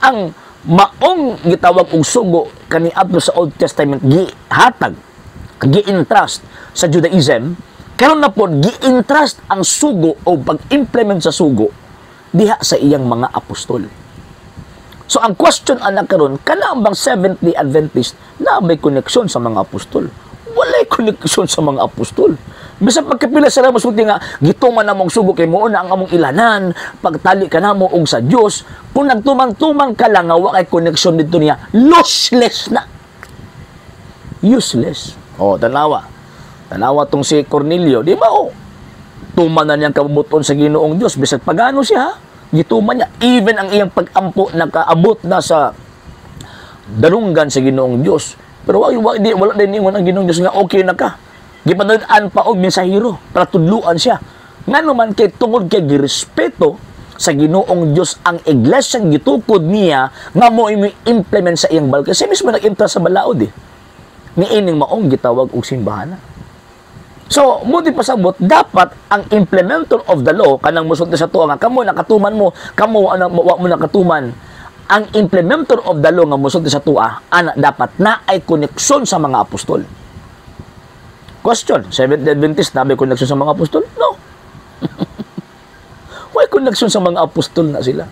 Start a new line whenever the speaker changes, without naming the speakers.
ang maong gitawag og sugo kaniadto sa Old Testament gihatag, gi-entrust sa Judaism, karon na pod gi-entrust ang sugo o pag-implement sa sugo diha sa iyang mga apostol. So ang question anak karon, kana bang Seventh-day Adventist na may koneksyon sa mga apostol? Walay koneksyon sa mga apostol. Bisag pagkapila sila masulti nga gituman namong sugo kay mo na ang among ilanan, pagtali ka namo og sa Dios, kung nagtumang-tumang ka lang nga wa kay koneksyon dito niya, lossless na. Useless. Oh, tanawa. Tanawa tong si Cornelio, di ba? Oh, tuman na niyang kabubuton sa Ginoong Dios bisag pagano siya, gituman niya. Even ang iyang pag-ampo nakaabot na sa darunggan sa Ginoong Dios. Pero wala din ingon ang Ginoong Dios nga okay na ka. Gipadaan pa og mensahero para tudluan siya. Nga naman kay tungod kay girespeto sa Ginoong Dios ang iglesia gitukod niya nga mo implement sa iyang balay. Kasi mismo nag-implement sa balaod niining maong gitawag og simbahan. So, mo di pasabot, dapat ang implementer of the law, kanang musulti sa tuwa nga, kamo nakatuman mo, kamo wa mo nakatuman, ang implementer of the law nga musulti sa tuwa, dapat na ay koneksyon sa mga apostol. Question, Seventh-day Adventist, na may koneksyon sa mga apostol? No. May koneksyon sa mga apostol na sila.